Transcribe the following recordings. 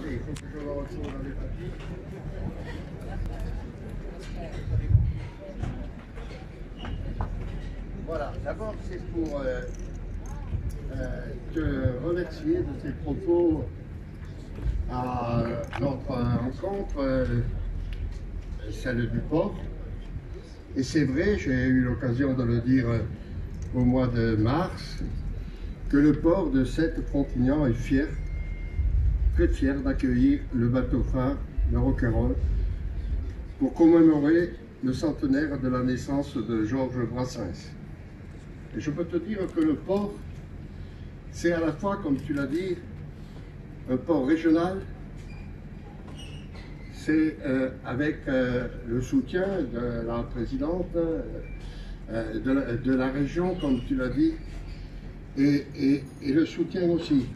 attendez, il faut que je le retrouve dans les papiers. Voilà, d'abord c'est pour te remercier de tes propos à notre rencontre, celle du port. Et c'est vrai, j'ai eu l'occasion de le dire au mois de mars, que le port de Sète-Frontignan est fier, très fier d'accueillir le bateau-phare, le Roqueyrol, pour commémorer le centenaire de la naissance de Georges Brassens. Et je peux te dire que le port, c'est à la fois, comme tu l'as dit, un port régional, c'est avec le soutien de la présidente de la région, comme tu l'as dit, et le soutien aussi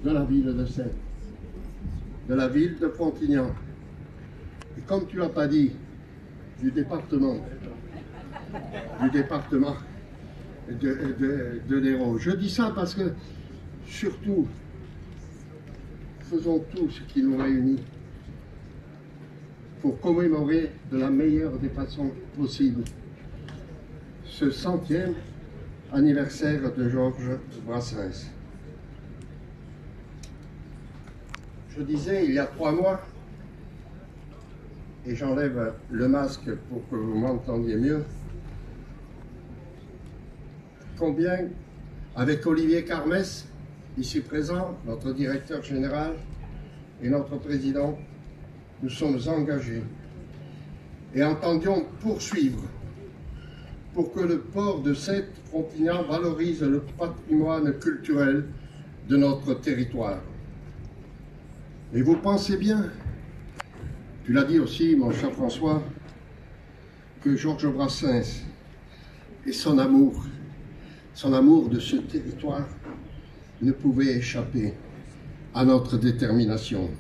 de la ville de Sète, de la ville de Frontignan, et comme tu l'as pas dit, du département de l'Hérault. Je dis ça parce que, surtout, faisons tout ce qui nous réunit pour commémorer de la meilleure des façons possibles ce 100e anniversaire de Georges Brassens. Je disais il y a 3 mois, et j'enlève le masque pour que vous m'entendiez mieux, combien, avec Olivier Carmès, ici présent, notre directeur général et notre président, nous sommes engagés et entendions poursuivre pour que le port de Sète-Frontignan valorise le patrimoine culturel de notre territoire. Et vous pensez bien, tu l'as dit aussi, mon cher François, que Georges Brassens et son amour de ce territoire ne pouvait échapper à notre détermination.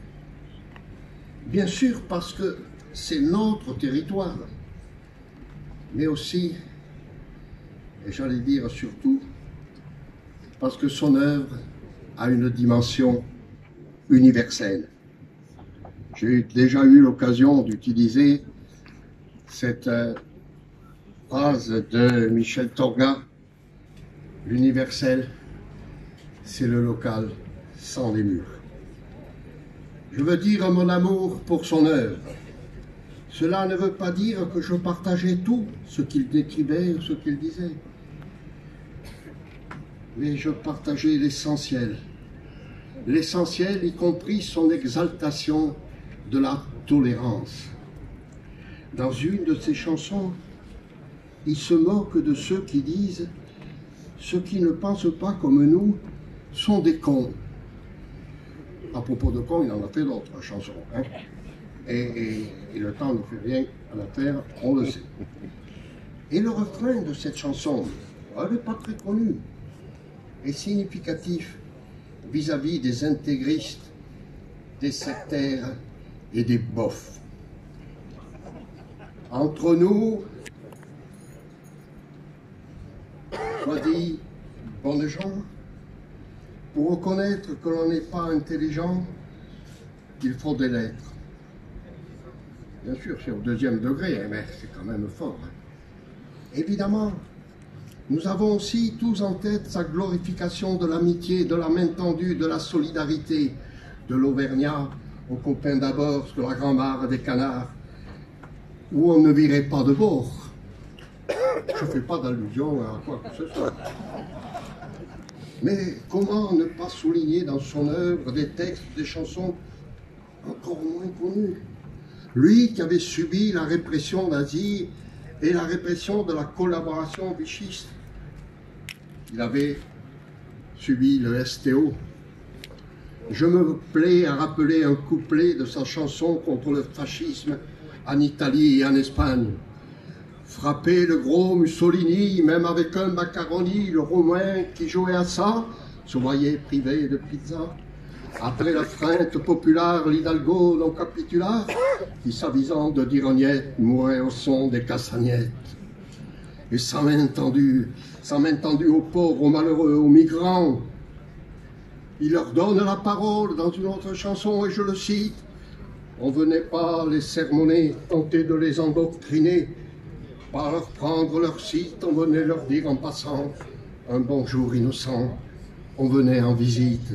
Bien sûr parce que c'est notre territoire, mais aussi, et j'allais dire surtout, parce que son œuvre a une dimension universelle. J'ai déjà eu l'occasion d'utiliser cette phrase de Michel Torga: l'universel, c'est le local sans les murs. Je veux dire mon amour pour son œuvre. Cela ne veut pas dire que je partageais tout ce qu'il décrivait ou ce qu'il disait. Mais je partageais l'essentiel. L'essentiel, y compris son exaltation de la tolérance. Dans une de ses chansons, il se moque de ceux qui disent « Ceux qui ne pensent pas comme nous sont des cons ». À propos de cons, il en a fait d'autres chansons. Hein. Et le temps ne fait rien à la terre, on le sait. Et le refrain de cette chanson, elle n'est pas très connue, est significatif vis-à-vis des intégristes, des sectaires et des bofs. Entre nous, soit dit, bonnes gens, pour reconnaître que l'on n'est pas intelligent, il faut des lettres. Bien sûr, c'est au 2e degré, mais c'est quand même fort. Hein. Évidemment, nous avons aussi tous en tête sa glorification de l'amitié, de la main tendue, de la solidarité, de l'Auvergnat aux copains d'abord sur la grand-mare des canards, où on ne virait pas de bord. Je ne fais pas d'allusion à quoi que ce soit. Mais comment ne pas souligner dans son œuvre des textes, des chansons encore moins connus? Lui qui avait subi la répression nazie et la répression de la collaboration vichiste. Il avait subi le STO. Je me plais à rappeler un couplet de sa chanson contre le fascisme en Italie et en Espagne. Frapper le gros Mussolini, même avec un macaroni, le Romain qui jouait à ça, se voyait privé de pizza. Après la freinte populaire, l'Hidalgo non capitula, qui s'avisant de d'irognette, mourait au son des castagnettes. Et sa main tendue aux pauvres, aux malheureux, aux migrants, Il leur donne la parole dans une autre chanson, et je le cite. On venait pas les sermonner, tenter de les endoctriner, pas leur prendre leur site, on venait leur dire en passant un bonjour innocent. On venait en visite.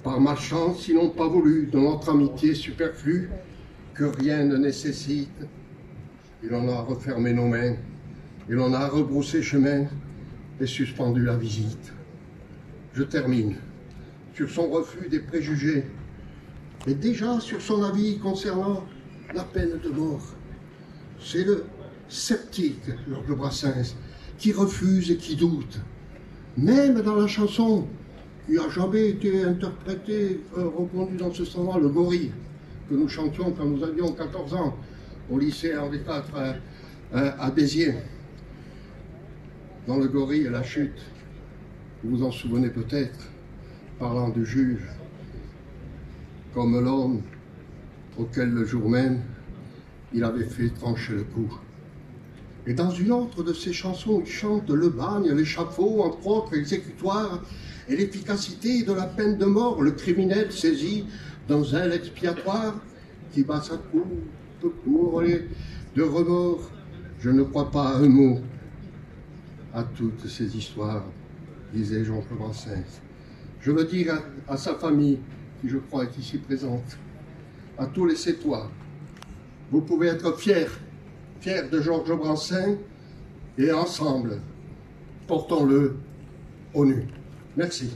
Par malchance, ils n'ont pas voulu de notre amitié superflue, que rien ne nécessite. Il en a refermé nos mains, il en a rebroussé chemin et suspendu la visite. Je termine sur son refus des préjugés et déjà sur son avis concernant la peine de mort. C'est le sceptique, Georges Brassens, qui refuse et qui doute. Même dans la chanson qui n'a jamais été interprétée, repondue dans ce sens-là, le gorille, que nous chantions quand nous avions 14 ans au lycée Henri IV à Béziers. Dans le gorille et la chute, vous vous en souvenez peut-être, parlant du juge, comme l'homme auquel le jour même il avait fait trancher le cou. Et dans une autre de ses chansons, il chante le bagne, l'échafaud, entre autres exécutoires, et l'efficacité de la peine de mort, le criminel saisi dans un expiatoire qui bat sa coupe pour les de remords. Je ne crois pas un mot à toutes ces histoires, disait Georges Brassens. Je veux dire à sa famille, qui je crois est ici présente, à tous les Sétois, vous pouvez être fiers de Georges Brassens, et ensemble, portons-le au nu. Merci.